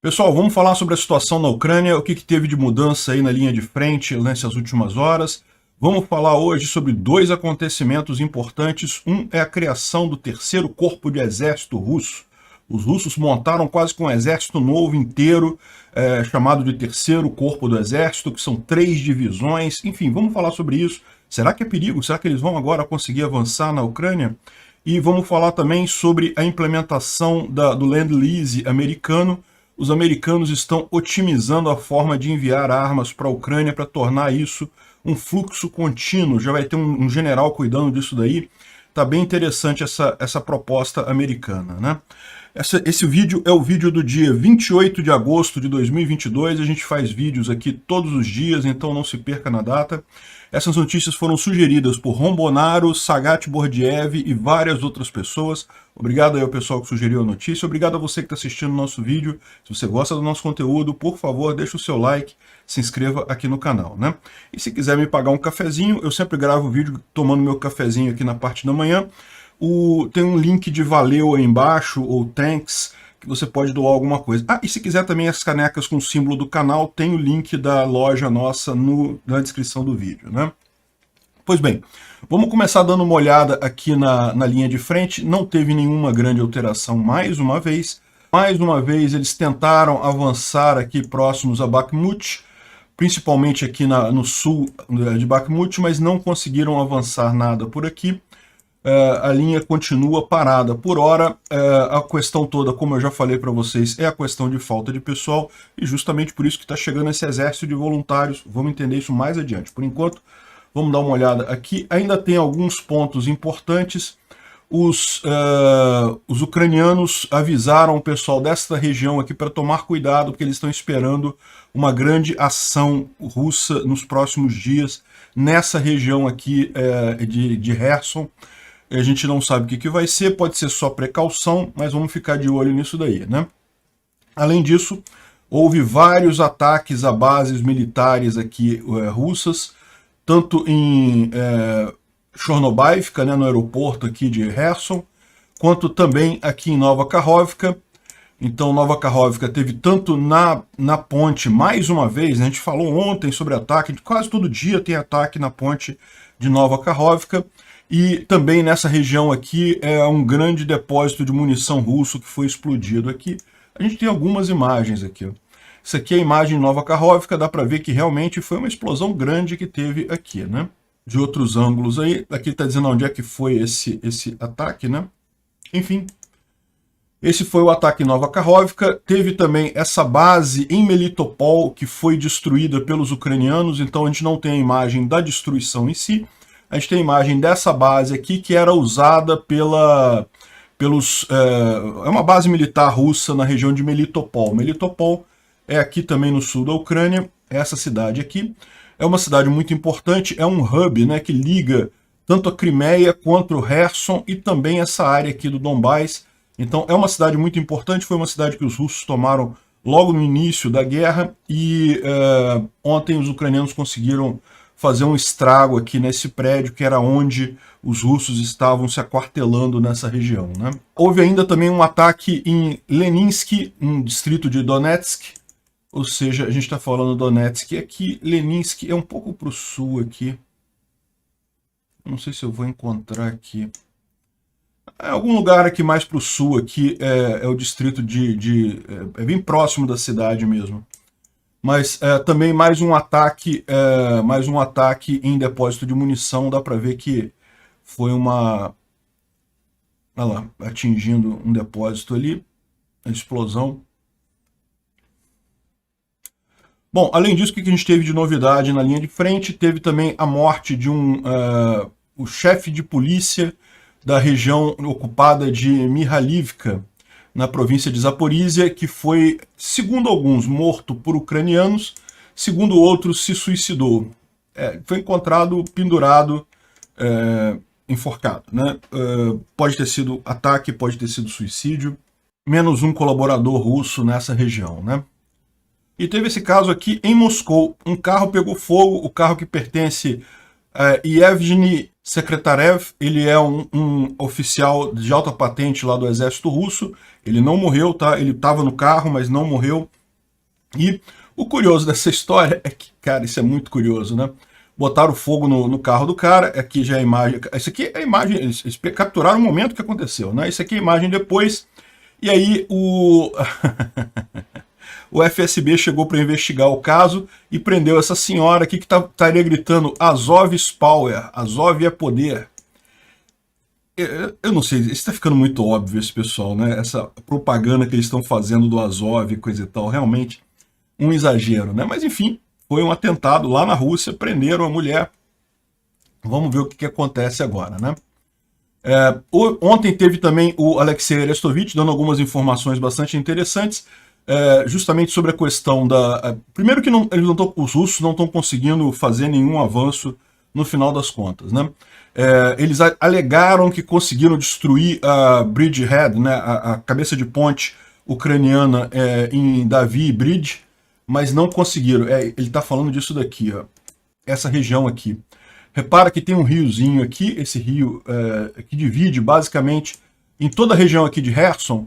Pessoal, vamos falar sobre a situação na Ucrânia, o que teve de mudança aí na linha de frente nessas últimas horas. Vamos falar hoje sobre dois acontecimentos importantes. Um é a criação do terceiro corpo de exército russo. Os russos montaram quase que um exército novo inteiro, chamado de terceiro corpo do exército, que são 3 divisões. Enfim, vamos falar sobre isso. Será que é perigo? Será que eles vão agora conseguir avançar na Ucrânia? E vamos falar também sobre a implementação do Land-Lease americano. Os americanos estão otimizando a forma de enviar armas para a Ucrânia para tornar isso um fluxo contínuo. Já vai ter um general cuidando disso daí. Tá bem interessante essa proposta americana, né? Esse vídeo é o vídeo do dia 28 de agosto de 2022. A gente faz vídeos aqui todos os dias, então não se perca na data. Essas notícias foram sugeridas por Rombonaro, Sagat Bordiev e várias outras pessoas. Obrigado aí ao pessoal que sugeriu a notícia. Obrigado a você que está assistindo o nosso vídeo. Se você gosta do nosso conteúdo, por favor, deixa o seu like, se inscreva aqui no canal, né? E se quiser me pagar um cafezinho, eu sempre gravo vídeo tomando meu cafezinho aqui na parte da manhã. Tem um link de valeu aí embaixo, ou thanks, que você pode doar alguma coisa. Ah, e se quiser também as canecas com o símbolo do canal, tem o link da loja nossa na descrição do vídeo, né? Pois bem, vamos começar dando uma olhada aqui na linha de frente. Não teve nenhuma grande alteração mais uma vez. Mais uma vez eles tentaram avançar aqui próximos a Bakhmut, principalmente aqui no sul de Bakhmut, mas não conseguiram avançar nada por aqui. A linha continua parada. Por hora, a questão toda, como eu já falei para vocês, é a questão de falta de pessoal, e justamente por isso que está chegando esse exército de voluntários. Vamos entender isso mais adiante. Por enquanto, vamos dar uma olhada aqui. Ainda tem alguns pontos importantes. Os ucranianos avisaram o pessoal desta região aqui para tomar cuidado, porque eles estão esperando uma grande ação russa nos próximos dias nessa região aqui de Kherson. A gente não sabe o que vai ser, pode ser só precaução, mas vamos ficar de olho nisso daí, né? Além disso, houve vários ataques a bases militares aqui russas, tanto em Chornobaivka, né, no aeroporto aqui de Kherson, quanto também aqui em Nova Kakhovka. Então, Nova Kakhovka teve tanto na ponte, mais uma vez, né, a gente falou ontem sobre ataque, quase todo dia tem ataque na ponte de Nova Kakhovka, e também nessa região aqui é um grande depósito de munição russo que foi explodido aqui. A gente tem algumas imagens aqui, ó. Isso aqui é a imagem de Nova Kakhovka, dá para ver que realmente foi uma explosão grande que teve aqui, né? De outros ângulos aí, aqui está dizendo onde é que foi esse ataque, né? Enfim, esse foi o ataque em Nova Kakhovka. Teve também essa base em Melitopol, que foi destruída pelos ucranianos, então a gente não tem a imagem da destruição em si. A gente tem a imagem dessa base aqui, que era usada é uma base militar russa na região de Melitopol. Melitopol é aqui também no sul da Ucrânia, essa cidade aqui. É uma cidade muito importante, é um hub, né, que liga tanto a Crimeia quanto o Kherson e também essa área aqui do Donbás. Então é uma cidade muito importante, foi uma cidade que os russos tomaram logo no início da guerra e ontem os ucranianos conseguiram fazer um estrago aqui nesse prédio, que era onde os russos estavam se aquartelando nessa região, né? Houve ainda também um ataque em Leninsk, um distrito de Donetsk, ou seja, a gente está falando Donetsk aqui, Leninsk é um pouco para o sul aqui. Não sei se eu vou encontrar aqui. É algum lugar aqui mais para o sul aqui, é o distrito é bem próximo da cidade mesmo. Mas também mais um ataque em depósito de munição. Dá para ver que foi olha lá, atingindo um depósito ali, a explosão. Bom, além disso, o que a gente teve de novidade na linha de frente? Teve também a morte de o chefe de polícia da região ocupada de Mihalivka, na província de Zaporizhia, que foi, segundo alguns, morto por ucranianos, segundo outros, se suicidou. Foi encontrado pendurado, enforcado, né? Pode ter sido ataque, pode ter sido suicídio. Menos um colaborador russo nessa região, né? E teve esse caso aqui em Moscou. Um carro pegou fogo, o carro que pertence Yevgeny Sekretarev, ele é um oficial de alta patente lá do exército russo. Ele não morreu, tá? Ele estava no carro, mas não morreu. E o curioso dessa história é que, cara, isso é muito curioso, né? Botaram fogo no carro do cara, aqui já é a imagem. Essa aqui é a imagem, eles capturaram o momento que aconteceu, né? Isso aqui é a imagem depois. E aí o o FSB chegou para investigar o caso e prendeu essa senhora aqui que estaria gritando Azov is power, Azov é poder. Eu não sei, está ficando muito óbvio esse pessoal, né? Essa propaganda que eles estão fazendo do Azov e coisa e tal, realmente um exagero, né? Mas enfim, foi um atentado lá na Rússia, prenderam a mulher. Vamos ver o que acontece agora, né? Ontem teve também o Alexei Arestovich dando algumas informações bastante interessantes, justamente sobre a questão da... primeiro que os russos não estão conseguindo fazer nenhum avanço no final das contas, né? Eles alegaram que conseguiram destruir a bridgehead, né, a cabeça de ponte ucraniana em Davy Bridge, mas não conseguiram. Ele está falando disso daqui, ó, essa região aqui. Repara que tem um riozinho aqui, esse rio que divide basicamente em toda a região aqui de Kherson,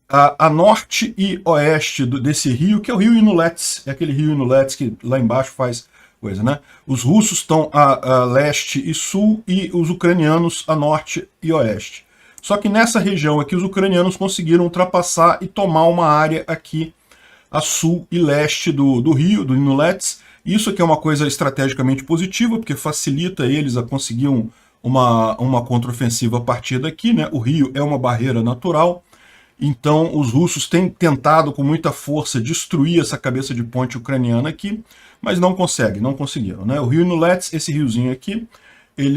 a norte e oeste desse rio, que é o rio Inulets, é aquele rio Inulets que lá embaixo faz coisa, né? Os russos estão a leste e sul e os ucranianos a norte e oeste. Só que nessa região aqui os ucranianos conseguiram ultrapassar e tomar uma área aqui a sul e leste do rio, do Inulets. Isso aqui é uma coisa estrategicamente positiva, porque facilita eles a conseguir uma contraofensiva a partir daqui, né? O rio é uma barreira natural, então os russos têm tentado com muita força destruir essa cabeça de ponte ucraniana aqui, mas não conseguiram, né? O rio Inulets, esse riozinho aqui,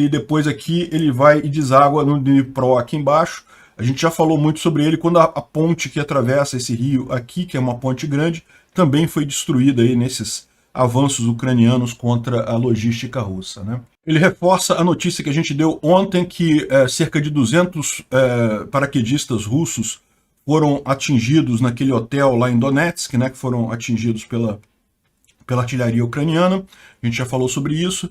depois aqui ele vai e deságua no Dnipro aqui embaixo. A gente já falou muito sobre ele quando a ponte que atravessa esse rio aqui, que é uma ponte grande, também foi destruída aí nesses avanços ucranianos contra a logística russa, né? Ele reforça a notícia que a gente deu ontem que cerca de 200 paraquedistas russos foram atingidos naquele hotel lá em Donetsk, né, que foram atingidos pela artilharia ucraniana. A gente já falou sobre isso.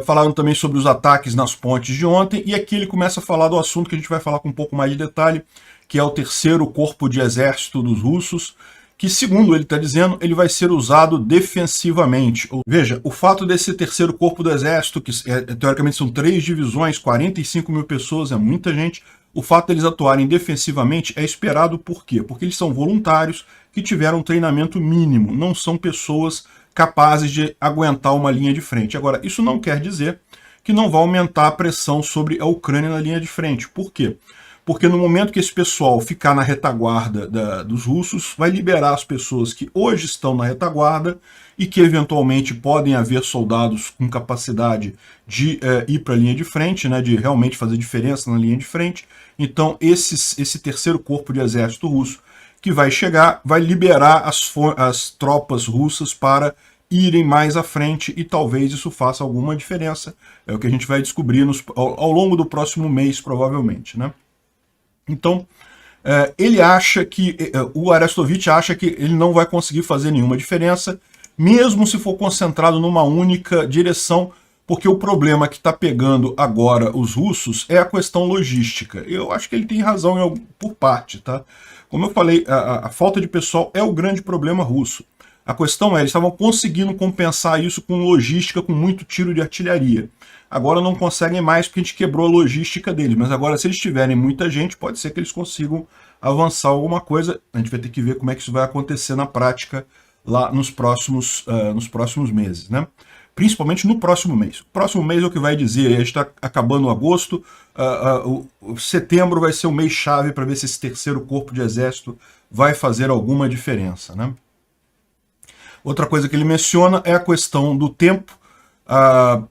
Falaram também sobre os ataques nas pontes de ontem, e aqui ele começa a falar do assunto que a gente vai falar com um pouco mais de detalhe, que é o terceiro corpo de exército dos russos, que, segundo ele está dizendo, ele vai ser usado defensivamente. Veja, o fato desse terceiro corpo do exército, que teoricamente são 3 divisões, 45 mil pessoas, é muita gente, o fato deles atuarem defensivamente é esperado por quê? Porque eles são voluntários que tiveram um treinamento mínimo, não são pessoas capazes de aguentar uma linha de frente. Agora, isso não quer dizer que não vai aumentar a pressão sobre a Ucrânia na linha de frente. Por quê? Porque no momento que esse pessoal ficar na retaguarda dos russos, vai liberar as pessoas que hoje estão na retaguarda e que eventualmente podem haver soldados com capacidade de ir para a linha de frente, né, de realmente fazer diferença na linha de frente. Então esse terceiro corpo de exército russo que vai chegar, vai liberar as tropas russas para irem mais à frente e talvez isso faça alguma diferença. É o que a gente vai descobrir ao longo do próximo mês, provavelmente, né? Então, ele acha que, o Arestovich acha que ele não vai conseguir fazer nenhuma diferença, mesmo se for concentrado numa única direção, porque o problema que está pegando agora os russos é a questão logística. Eu acho que ele tem razão por parte, tá? Como eu falei, a falta de pessoal é o grande problema russo. A questão eles estavam conseguindo compensar isso com logística, com muito tiro de artilharia. Agora não conseguem mais porque a gente quebrou a logística deles, mas agora se eles tiverem muita gente, pode ser que eles consigam avançar alguma coisa. A gente vai ter que ver como é que isso vai acontecer na prática lá nos próximos meses, né? Principalmente no próximo mês. O próximo mês é o que vai dizer, a gente está acabando agosto, setembro vai ser o mês-chave para ver se esse terceiro corpo de exército vai fazer alguma diferença, né? Outra coisa que ele menciona é a questão do tempo. A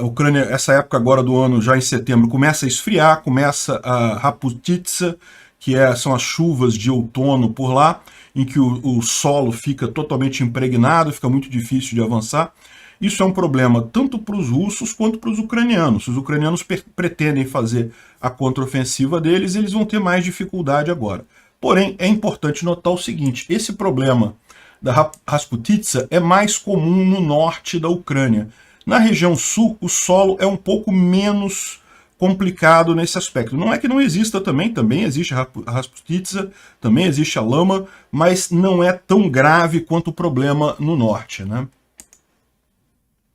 Ucrânia, essa época agora do ano, já em setembro, começa a esfriar, começa a Raputitsa, que são as chuvas de outono por lá, em que o solo fica totalmente impregnado, fica muito difícil de avançar. Isso é um problema tanto para os russos quanto para os ucranianos. Se os ucranianos pretendem fazer a contraofensiva deles, eles vão ter mais dificuldade agora. Porém, é importante notar o seguinte, esse problema da Rasputitsa é mais comum no norte da Ucrânia. Na região sul, o solo é um pouco menos complicado nesse aspecto. Não é que não exista também existe a Rasputitsa, também existe a lama, mas não é tão grave quanto o problema no norte, né?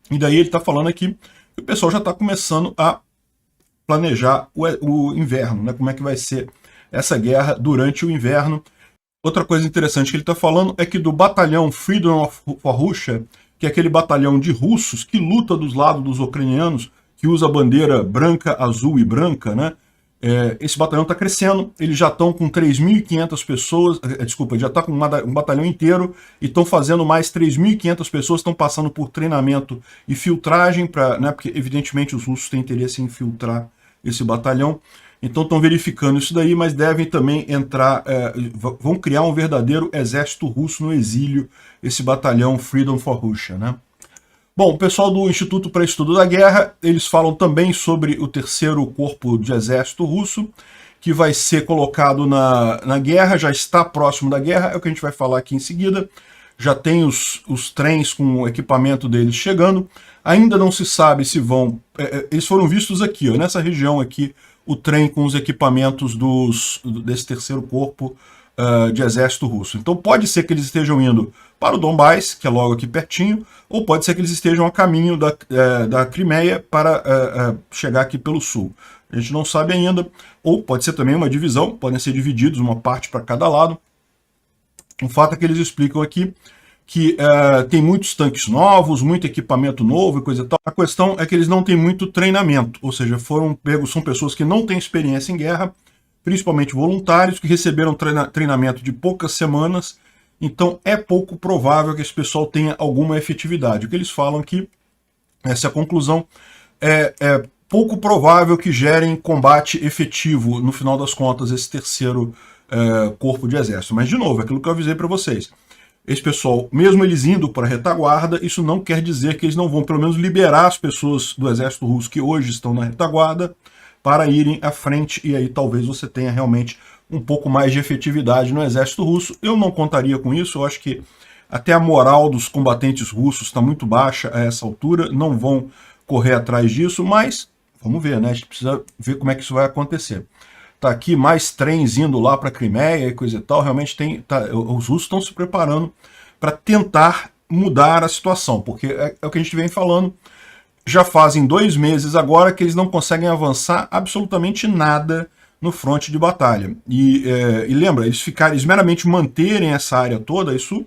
E daí ele está falando aqui que o pessoal já está começando a planejar o inverno, né? Como é que vai ser essa guerra durante o inverno. Outra coisa interessante que ele está falando é que do batalhão Freedom for Russia, que é aquele batalhão de russos que luta dos lados dos ucranianos, que usa a bandeira branca, azul e branca, né? Esse batalhão está crescendo, eles já estão com 3.500 pessoas, desculpa, já está com um batalhão inteiro e estão fazendo mais 3.500 pessoas, estão passando por treinamento e filtragem, né, porque evidentemente os russos têm interesse em infiltrar esse batalhão. Então estão verificando isso daí, mas devem também entrar, vão criar um verdadeiro exército russo no exílio, esse batalhão Freedom for Russia, né? Bom, o pessoal do Instituto para Estudo da Guerra, eles falam também sobre o terceiro corpo de exército russo, que vai ser colocado na guerra, já está próximo da guerra, é o que a gente vai falar aqui em seguida. Já tem os trens com o equipamento deles chegando, ainda não se sabe se vão... eles foram vistos aqui, ó, nessa região aqui, o trem com os equipamentos desse terceiro corpo de exército russo. Então pode ser que eles estejam indo para o Donbás, que é logo aqui pertinho, ou pode ser que eles estejam a caminho da Crimeia para chegar aqui pelo sul. A gente não sabe ainda, ou pode ser também uma divisão, podem ser divididos, uma parte para cada lado. O fato é que eles explicam aqui que tem muitos tanques novos, muito equipamento novo e coisa e tal. A questão é que eles não têm muito treinamento, ou seja, foram pegos, são pessoas que não têm experiência em guerra, principalmente voluntários, que receberam treinamento de poucas semanas, então é pouco provável que esse pessoal tenha alguma efetividade. O que eles falam aqui, essa é a conclusão, é pouco provável que gerem combate efetivo, no final das contas, esse terceiro corpo de exército. Mas, de novo, é aquilo que eu avisei para vocês. Esse pessoal, mesmo eles indo para a retaguarda, isso não quer dizer que eles não vão, pelo menos, liberar as pessoas do exército russo que hoje estão na retaguarda para irem à frente, e aí talvez você tenha realmente um pouco mais de efetividade no exército russo. Eu não contaria com isso, eu acho que até a moral dos combatentes russos está muito baixa a essa altura, não vão correr atrás disso, mas vamos ver, né? A gente precisa ver como é que isso vai acontecer. Tá aqui mais trens indo lá para a Crimeia e coisa e tal, realmente os russos estão se preparando para tentar mudar a situação, porque é o que a gente vem falando, já fazem 2 meses agora que eles não conseguem avançar absolutamente nada no fronte de batalha. E lembra, eles meramente manterem essa área toda, isso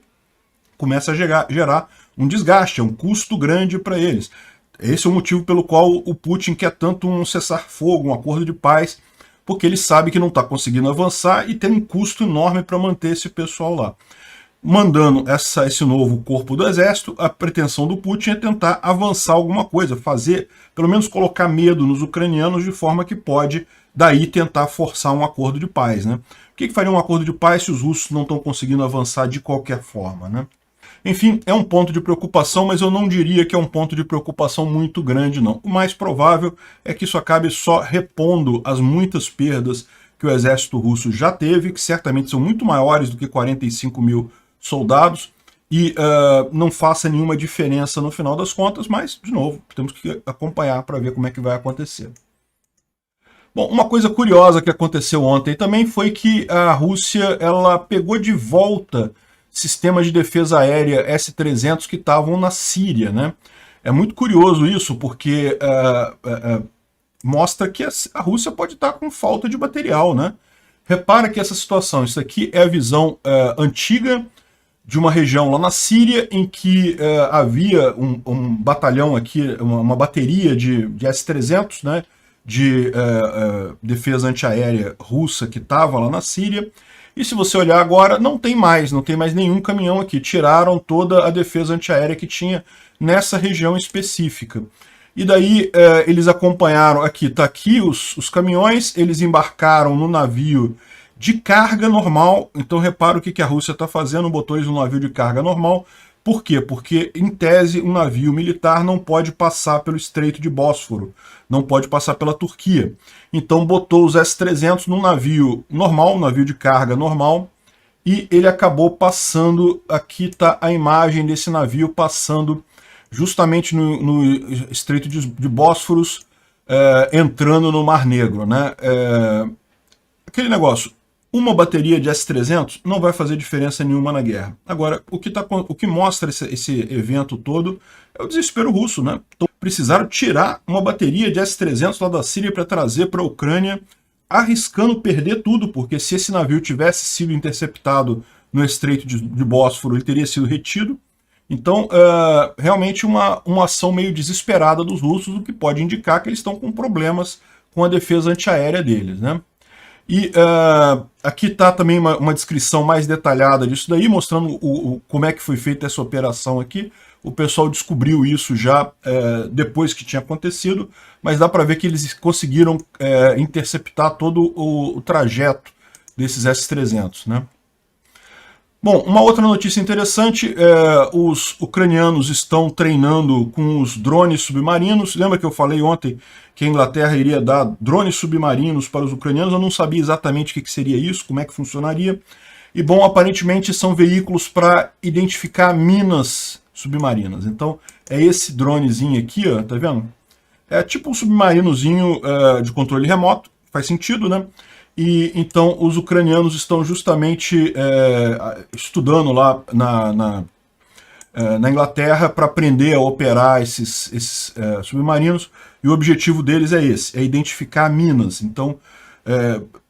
começa a gerar um desgaste, um custo grande para eles. Esse é o motivo pelo qual o Putin quer tanto um cessar-fogo, um acordo de paz, porque ele sabe que não está conseguindo avançar e tem um custo enorme para manter esse pessoal lá. Mandando esse novo corpo do exército, a pretensão do Putin é tentar avançar alguma coisa, pelo menos colocar medo nos ucranianos de forma que pode, daí, tentar forçar um acordo de paz, né? O que faria um acordo de paz se os russos não estão conseguindo avançar de qualquer forma, né? Enfim, é um ponto de preocupação, mas eu não diria que é um ponto de preocupação muito grande, não. O mais provável é que isso acabe só repondo as muitas perdas que o exército russo já teve, que certamente são muito maiores do que 45 mil soldados, e não faça nenhuma diferença no final das contas, mas, de novo, temos que acompanhar para ver como é que vai acontecer. Bom, uma coisa curiosa que aconteceu ontem também foi que a Rússia ela pegou de volta sistemas de defesa aérea S-300 que estavam na Síria, né? É muito curioso isso, porque mostra que a Rússia pode estar com falta de material, né? Repara que essa situação, isso aqui é a visão antiga de uma região lá na Síria em que havia um batalhão aqui, uma bateria de S-300, né? De defesa antiaérea russa que estava lá na Síria. E se você olhar agora, não tem mais nenhum caminhão aqui. Tiraram toda a defesa antiaérea que tinha nessa região específica. E daí eles acompanharam, tá aqui os caminhões, eles embarcaram no navio de carga normal. Então repara o que a Rússia está fazendo, botou eles no navio de carga normal. Por quê? Porque, em tese, um navio militar não pode passar pelo Estreito de Bósforo, não pode passar pela Turquia. Então botou os S-300 num navio normal, um navio de carga normal, e ele acabou passando, aqui está a imagem desse navio passando justamente no Estreito de Bósforos, entrando no Mar Negro, né? Aquele negócio, uma bateria de S-300 não vai fazer diferença nenhuma na guerra. Agora, o que mostra esse evento todo é o desespero russo, né? Então, precisaram tirar uma bateria de S-300 lá da Síria para trazer para a Ucrânia, arriscando perder tudo, porque se esse navio tivesse sido interceptado no Estreito de Bósforo, ele teria sido retido. Então, realmente uma ação meio desesperada dos russos, o que pode indicar que eles estão com problemas com a defesa antiaérea deles, né? E aqui está também uma descrição mais detalhada disso daí, mostrando como é que foi feita essa operação aqui. O pessoal descobriu isso já depois que tinha acontecido, mas dá para ver que eles conseguiram interceptar todo o trajeto desses S-300, né? Bom, uma outra notícia interessante, os ucranianos estão treinando com os drones submarinos. Lembra que eu falei ontem que a Inglaterra iria dar drones submarinos para os ucranianos? Eu não sabia exatamente o que seria isso, como é que funcionaria. E bom, aparentemente são veículos para identificar minas submarinas. Então é esse dronezinho aqui, ó, tá vendo? É tipo um submarinozinho de controle remoto, faz sentido, né? E então os ucranianos estão justamente estudando lá na Inglaterra para aprender a operar esses submarinos, e o objetivo deles é esse, é identificar minas. Então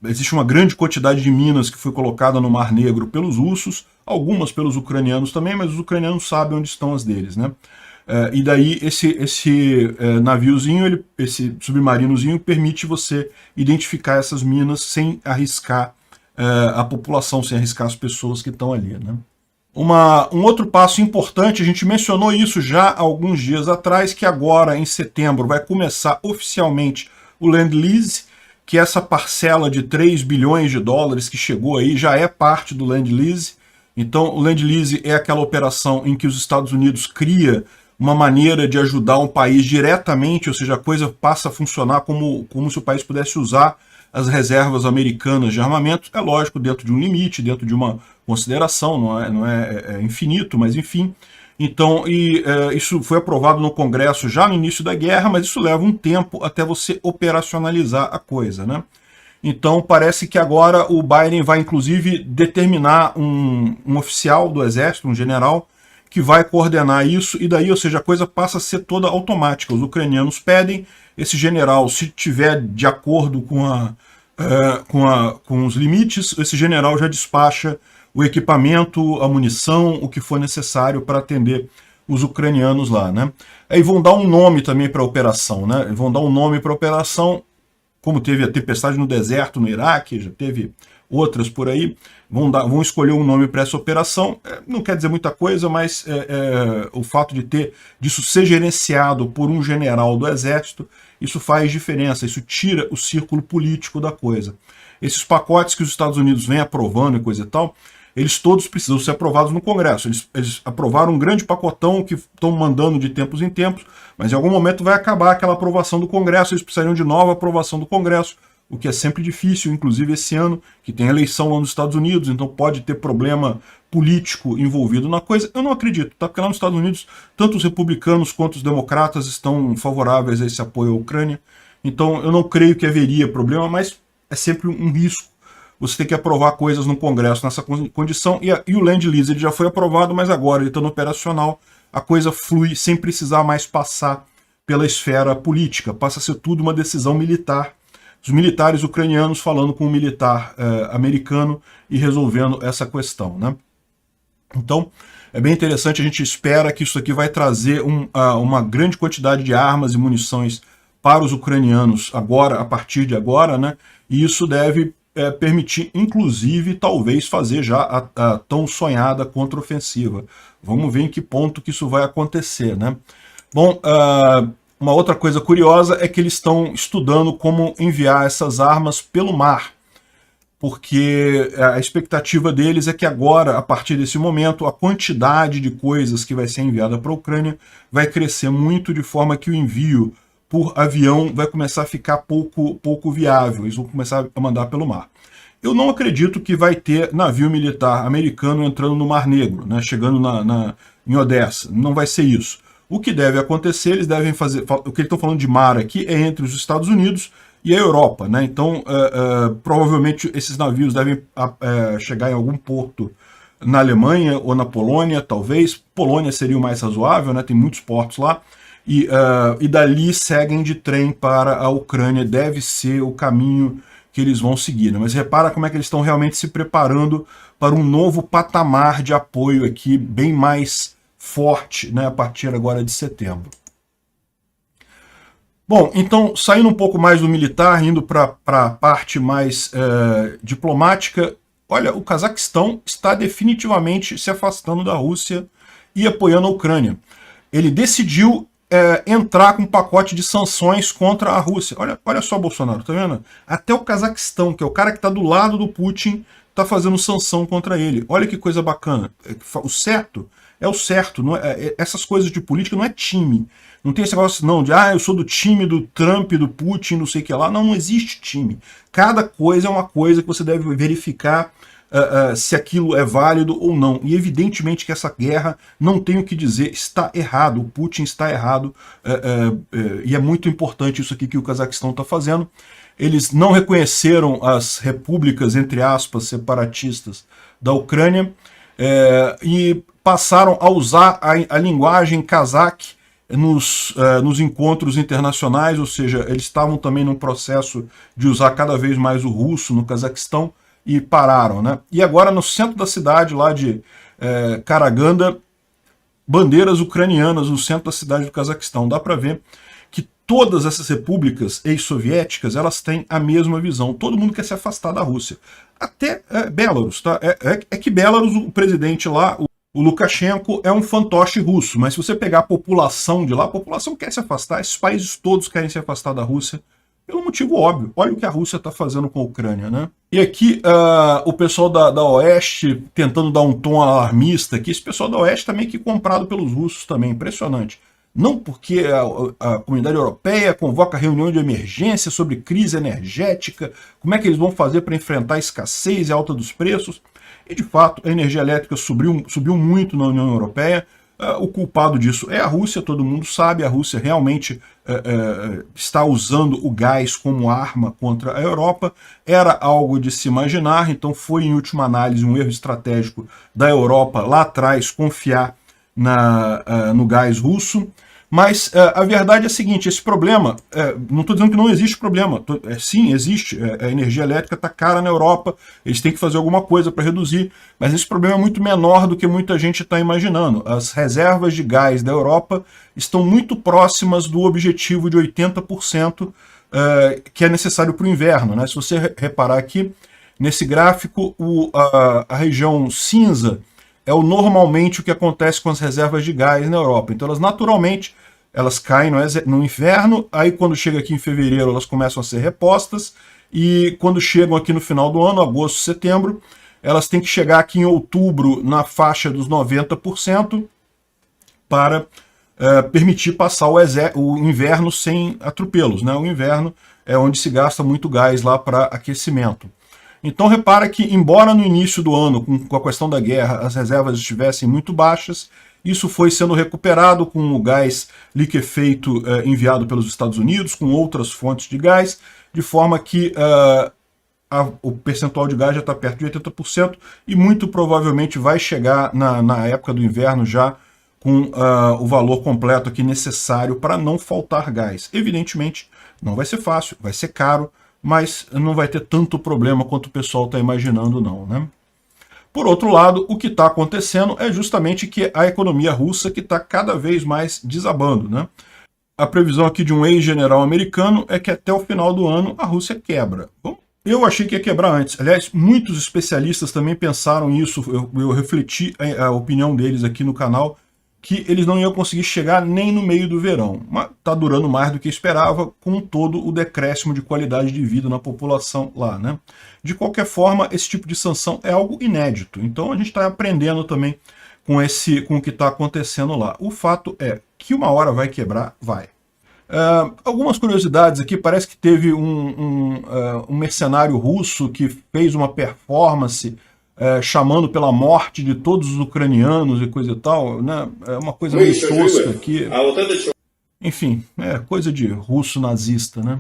existe uma grande quantidade de minas que foi colocada no Mar Negro pelos russos, algumas pelos ucranianos também, mas os ucranianos sabem onde estão as deles, né? E daí esse naviozinho, esse submarinozinho, permite você identificar essas minas sem arriscar a população, sem arriscar as pessoas que estão ali, né? Um outro passo importante, a gente mencionou isso já há alguns dias atrás, que agora em setembro vai começar oficialmente o Lend-Lease, que essa parcela de 3 bilhões de dólares que chegou aí já é parte do Lend-Lease. Então o Lend-Lease é aquela operação em que os Estados Unidos cria uma maneira de ajudar um país diretamente, ou seja, a coisa passa a funcionar como se o país pudesse usar as reservas americanas de armamento, é lógico, dentro de um limite, dentro de uma consideração, não é infinito, mas enfim. Então, isso foi aprovado no Congresso já no início da guerra, mas isso leva um tempo até você operacionalizar a coisa, né? Então parece que agora o Biden vai inclusive determinar um oficial do exército, um general, que vai coordenar isso, e daí, ou seja, a coisa passa a ser toda automática. Os ucranianos pedem, esse general, se tiver de acordo com os limites, esse general já despacha o equipamento, a munição, o que for necessário para atender os ucranianos lá, né? Aí vão dar um nome também para a operação, né? Vão dar um nome para a operação, como teve a tempestade no deserto no Iraque, já teve outras por aí, vão escolher um nome para essa operação. Não quer dizer muita coisa, mas o fato disso ser gerenciado por um general do exército, isso faz diferença, isso tira o círculo político da coisa. Esses pacotes que os Estados Unidos vêm aprovando e coisa e tal, eles todos precisam ser aprovados no Congresso. Eles aprovaram um grande pacotão que estão mandando de tempos em tempos, mas em algum momento vai acabar aquela aprovação do Congresso, eles precisariam de nova aprovação do Congresso, o que é sempre difícil, inclusive esse ano, que tem eleição lá nos Estados Unidos, então pode ter problema político envolvido na coisa. Eu não acredito, tá? Porque lá nos Estados Unidos, tanto os republicanos quanto os democratas estão favoráveis a esse apoio à Ucrânia, então eu não creio que haveria problema, mas é sempre um risco você ter que aprovar coisas no Congresso nessa condição, e o Lend-Lease ele já foi aprovado, mas agora ele está no operacional, a coisa flui sem precisar mais passar pela esfera política, passa a ser tudo uma decisão militar, os militares ucranianos falando com o militar americano e resolvendo essa questão, né? Então, é bem interessante, a gente espera que isso aqui vai trazer uma grande quantidade de armas e munições para os ucranianos agora, a partir de agora, né? E isso deve permitir, inclusive, talvez fazer já a tão sonhada contraofensiva. Vamos ver em que ponto que isso vai acontecer, né? Bom, uma outra coisa curiosa é que eles estão estudando como enviar essas armas pelo mar, porque a expectativa deles é que agora, a partir desse momento, a quantidade de coisas que vai ser enviada para a Ucrânia vai crescer muito, de forma que o envio por avião vai começar a ficar pouco viável, eles vão começar a mandar pelo mar. Eu não acredito que vai ter navio militar americano entrando no Mar Negro, né, chegando em Odessa, não vai ser isso. O que deve acontecer, eles devem fazer, o que eles estão falando de mar aqui é entre os Estados Unidos e a Europa, né? Então, provavelmente esses navios devem chegar em algum porto na Alemanha ou na Polônia, talvez. Polônia seria o mais razoável, né? Tem muitos portos lá. E dali seguem de trem para a Ucrânia, deve ser o caminho que eles vão seguir, né? Mas repara como é que eles estão realmente se preparando para um novo patamar de apoio aqui, bem mais forte, né, a partir agora de setembro. Bom, então, saindo um pouco mais do militar, indo para a parte mais diplomática, olha, o Cazaquistão está definitivamente se afastando da Rússia e apoiando a Ucrânia. Ele decidiu entrar com um pacote de sanções contra a Rússia. Olha só, Bolsonaro, tá vendo? Até o Cazaquistão, que é o cara que está do lado do Putin, está fazendo sanção contra ele. Olha que coisa bacana. O certo é o certo. Não essas coisas de política não é time. Não tem esse negócio não de, eu sou do time do Trump, do Putin, não sei o que lá. Não existe time. Cada coisa é uma coisa que você deve verificar se aquilo é válido ou não. E evidentemente que essa guerra, não tenho o que dizer, está errado. O Putin está errado. E é muito importante isso aqui que o Cazaquistão está fazendo. Eles não reconheceram as repúblicas, entre aspas, separatistas da Ucrânia e passaram a usar a linguagem cazaque nos encontros internacionais, ou seja, eles estavam também num processo de usar cada vez mais o russo no Cazaquistão e pararam, né? E agora no centro da cidade, lá de Karaganda, bandeiras ucranianas no centro da cidade do Cazaquistão. Dá para ver que todas essas repúblicas ex-soviéticas, elas têm a mesma visão. Todo mundo quer se afastar da Rússia. Até Belarus, tá? É que Belarus, o presidente lá, o Lukashenko, é um fantoche russo, mas se você pegar a população de lá, a população quer se afastar, esses países todos querem se afastar da Rússia, pelo motivo óbvio. Olha o que a Rússia está fazendo com a Ucrânia, né? E aqui o pessoal da Oeste tentando dar um tom alarmista, que esse pessoal da Oeste está meio que comprado pelos russos também, impressionante. Não porque a comunidade europeia convoca reunião de emergência sobre crise energética, como é que eles vão fazer para enfrentar a escassez e a alta dos preços. E, de fato, a energia elétrica subiu muito na União Europeia. O culpado disso é a Rússia, todo mundo sabe. A Rússia realmente está usando o gás como arma contra a Europa. Era algo de se imaginar, então foi, em última análise, um erro estratégico da Europa lá atrás confiar no gás russo. Mas a verdade é a seguinte, esse problema, não estou dizendo que não existe problema, sim, existe, a energia elétrica está cara na Europa, eles têm que fazer alguma coisa para reduzir, mas esse problema é muito menor do que muita gente está imaginando. As reservas de gás da Europa estão muito próximas do objetivo de 80% que é necessário para o inverno, né? Se você reparar aqui, nesse gráfico, a região cinza é normalmente o que acontece com as reservas de gás na Europa. Então, naturalmente, elas caem no inverno, aí quando chega aqui em fevereiro, elas começam a ser repostas, e quando chegam aqui no final do ano, agosto, setembro, elas têm que chegar aqui em outubro na faixa dos 90% para permitir passar o inverno sem atropelos, né? O inverno é onde se gasta muito gás lá para aquecimento. Então repara que, embora no início do ano, com a questão da guerra, as reservas estivessem muito baixas, isso foi sendo recuperado com o gás liquefeito enviado pelos Estados Unidos, com outras fontes de gás, de forma que o percentual de gás já está perto de 80% e muito provavelmente vai chegar na época do inverno já com o valor completo aqui necessário para não faltar gás. Evidentemente, não vai ser fácil, vai ser caro, mas não vai ter tanto problema quanto o pessoal está imaginando não, né? Por outro lado, o que está acontecendo é justamente que a economia russa que está cada vez mais desabando, né? A previsão aqui de um ex-general americano é que até o final do ano a Rússia quebra. Bom, eu achei que ia quebrar antes. Aliás, muitos especialistas também pensaram isso, eu refleti a opinião deles aqui no canal, que eles não iam conseguir chegar nem no meio do verão. Mas está durando mais do que esperava, com todo o decréscimo de qualidade de vida na população lá, né? De qualquer forma, esse tipo de sanção é algo inédito. Então a gente está aprendendo também com o que está acontecendo lá. O fato é que uma hora vai quebrar, vai. Algumas curiosidades aqui, parece que teve um mercenário russo que fez uma performance chamando pela morte de todos os ucranianos e coisa e tal, né? É uma coisa meio tosca aqui. Enfim, é coisa de russo nazista, né?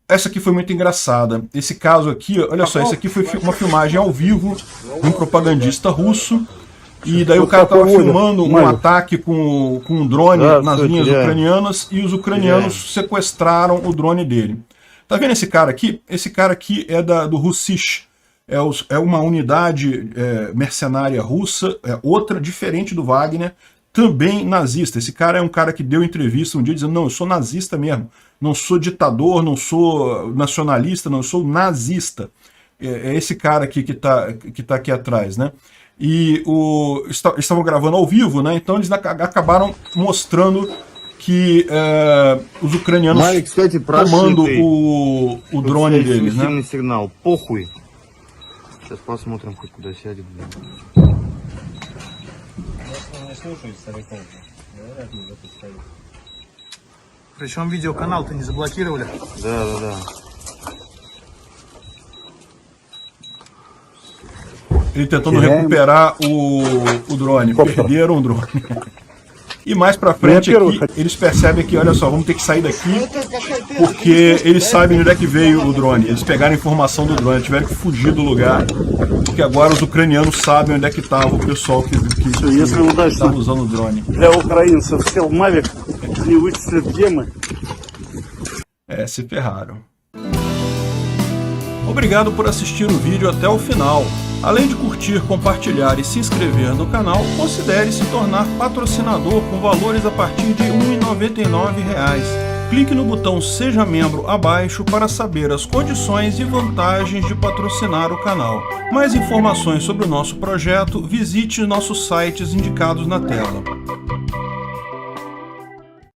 Essa aqui foi muito engraçada. Esse caso aqui, olha só, esse aqui foi uma filmagem ao vivo de um propagandista russo. E daí o cara estava filmando um ataque com um drone nas linhas ucranianas e os ucranianos sequestraram o drone dele. Tá vendo esse cara aqui? Esse cara aqui é do Russisch. É uma unidade mercenária russa, outra diferente do Wagner, também nazista. Esse cara é um cara que deu entrevista um dia dizendo: não, eu sou nazista mesmo, não sou ditador, não sou nacionalista, não, eu sou nazista. É esse cara aqui que tá aqui atrás, né? E estavam gravando ao vivo, né? Então eles acabaram mostrando que os ucranianos tomando o drone deles, né? Сейчас посмотрим, хоть куда сядет. Причем видеоканал-то не заблокировали? Да. Ele tentando recuperar o drone. Perderam o drone. E mais pra frente aqui, eles percebem que, olha só, vamos ter que sair daqui, porque eles sabem onde é que veio o drone. Eles pegaram a informação do drone, tiveram que fugir do lugar, porque agora os ucranianos sabem onde é que estava o pessoal que estava usando o drone. Se ferraram. Obrigado por assistir o vídeo até o final. Além de curtir, compartilhar e se inscrever no canal, considere se tornar patrocinador com valores a partir de R$ 1,99. Clique no botão Seja Membro abaixo para saber as condições e vantagens de patrocinar o canal. Mais informações sobre o nosso projeto, visite nossos sites indicados na tela.